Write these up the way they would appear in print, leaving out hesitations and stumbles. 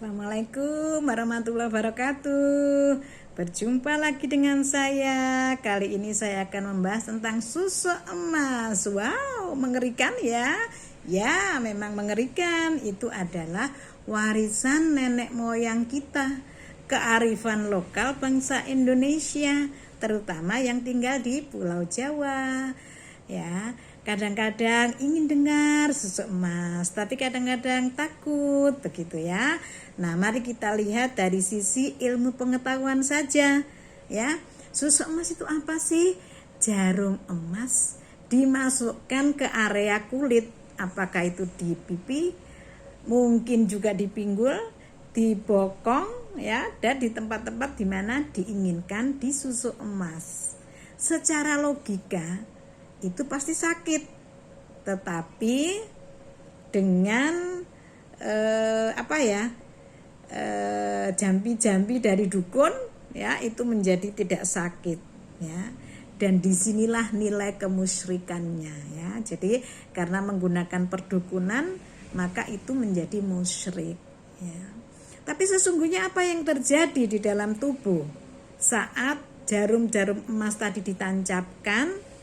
Assalamualaikum warahmatullahi wabarakatuh. Berjumpa lagi dengan saya. Kali ini saya akan membahas tentang susu emas. Wow, mengerikan ya. Ya, memang mengerikan. Itu adalah warisan nenek moyang kita, kearifan lokal bangsa Indonesia, terutama yang tinggal di Pulau Jawa. Ya, kadang-kadang ingin dengar susu emas, tapi kadang-kadang takut, begitu ya. Nah, mari kita lihat dari sisi ilmu pengetahuan saja, ya. Susu emas itu apa sih? Jarum emas dimasukkan ke area kulit, apakah itu di pipi, mungkin juga di pinggul, di bokong, ya, dan di tempat-tempat di mana diinginkan di susu emas. Secara logika itu pasti sakit, tetapi dengan jampi-jampi dari dukun, ya, itu menjadi tidak sakit, ya. Dan disinilah nilai kemusyrikannya, ya. Jadi karena menggunakan perdukunan maka itu menjadi musyrik, ya. Tapi sesungguhnya apa yang terjadi di dalam tubuh saat jarum-jarum emas tadi ditancapkan?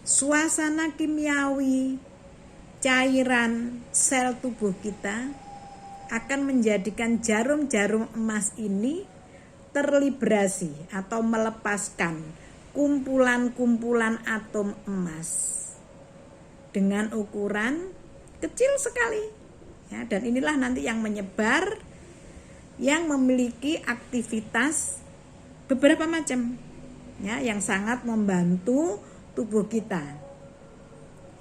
Suasana kimiawi cairan sel tubuh kita akan menjadikan jarum-jarum emas ini terlibrasi atau melepaskan kumpulan-kumpulan atom emas dengan ukuran kecil sekali, ya, dan inilah nanti yang menyebar, yang memiliki aktivitas beberapa macam, ya, yang sangat membantu tubuh kita.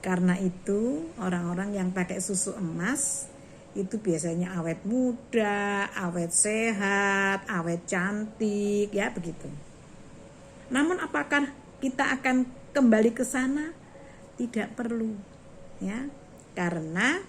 Karena itu orang-orang yang pakai susu emas itu biasanya awet muda, awet sehat, awet cantik, ya, begitu. Namun apakah kita akan kembali ke sana? Tidak perlu, ya. Karena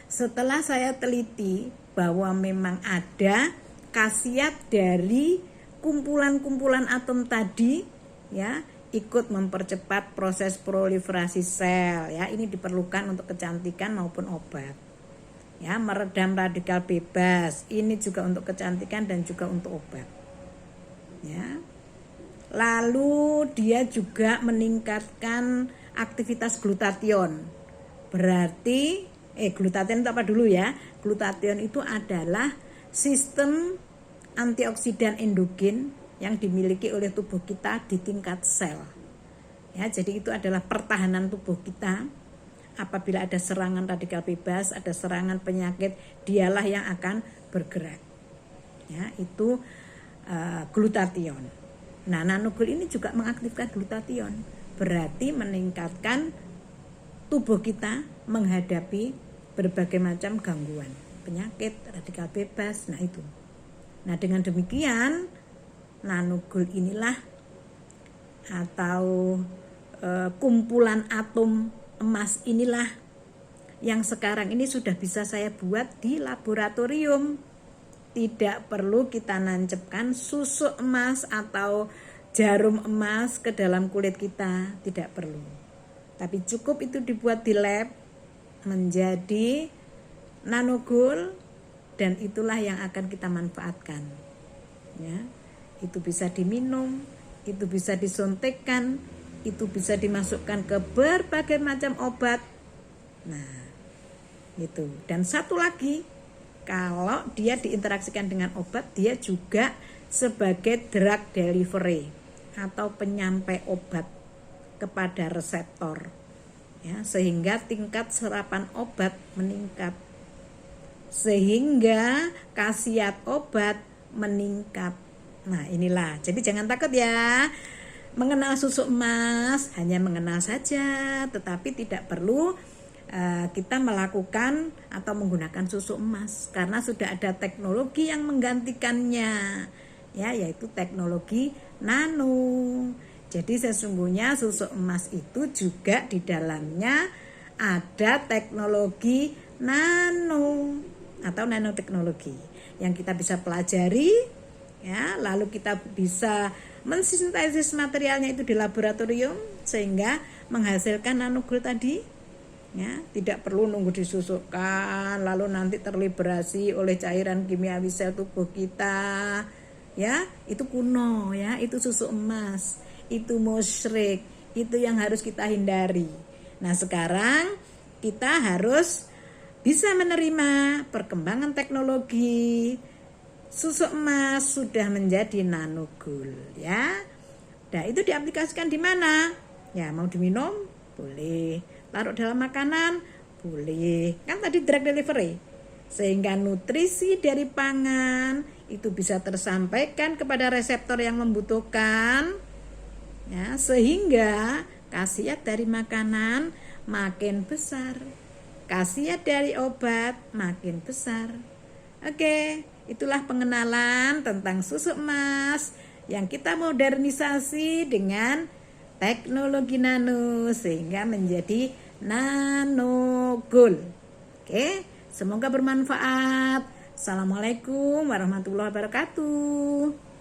setelah saya teliti bahwa memang ada khasiat dari kumpulan-kumpulan atom tadi, ya, ikut mempercepat proses proliferasi sel, ya. Ini diperlukan untuk kecantikan maupun obat, ya. Meredam radikal bebas, ini juga untuk kecantikan dan juga untuk obat, ya. Lalu dia juga meningkatkan aktivitas glutathione. Berarti glutathione itu apa dulu, ya? Glutathione itu adalah sistem antioksidan endogen yang dimiliki oleh tubuh kita di tingkat sel, ya. Jadi itu adalah pertahanan tubuh kita. Apabila ada serangan radikal bebas, ada serangan penyakit, dialah yang akan bergerak, ya. Itu glutathione. Nah, nanogul ini juga mengaktifkan glutathione, berarti meningkatkan tubuh kita menghadapi berbagai macam gangguan penyakit radikal bebas. Nah, itu. Nah, dengan demikian nanogul inilah atau kumpulan atom emas inilah yang sekarang ini sudah bisa saya buat di laboratorium. Tidak perlu kita nancapkan susu emas atau jarum emas ke dalam kulit kita, tidak perlu. Tapi cukup itu dibuat di lab menjadi nanogul, dan itulah yang akan kita manfaatkan, ya. Itu bisa diminum, itu bisa disuntikkan, itu bisa dimasukkan ke berbagai macam obat. Nah, itu. Dan satu lagi, kalau dia diinteraksikan dengan obat, dia juga sebagai drug delivery atau penyampai obat kepada reseptor, ya, sehingga tingkat serapan obat meningkat, sehingga khasiat obat meningkat. Nah, inilah. Jadi jangan takut, ya. Mengenal susu emas hanya mengenal saja, tetapi tidak perlu kita melakukan atau menggunakan susu emas, karena sudah ada teknologi yang menggantikannya, ya, yaitu teknologi nano. Jadi sesungguhnya susu emas itu juga di dalamnya ada teknologi nano atau nanoteknologi yang kita bisa pelajari, ya. Lalu kita bisa mensintesis materialnya itu di laboratorium sehingga menghasilkan nanogul tadi, Ya, tidak perlu nunggu disusukkan lalu nanti terliberasi oleh cairan kimiawi sel tubuh kita. Ya, itu kuno ya, itu susu emas, itu musyrik, itu yang harus kita hindari. Nah, sekarang kita harus bisa menerima perkembangan teknologi. Susu emas sudah menjadi nanogul ya. Nah, itu diaplikasikan di mana? Ya, mau diminum boleh, taruh dalam makanan boleh. Kan tadi drug delivery. Sehingga nutrisi dari pangan itu bisa tersampaikan kepada reseptor yang membutuhkan. Ya, sehingga khasiat dari makanan makin besar. Khasiat dari obat makin besar. Oke, itulah pengenalan tentang susu emas yang kita modernisasi dengan teknologi nano sehingga menjadi nanogul. Oke, semoga bermanfaat. Assalamualaikum warahmatullahi wabarakatuh.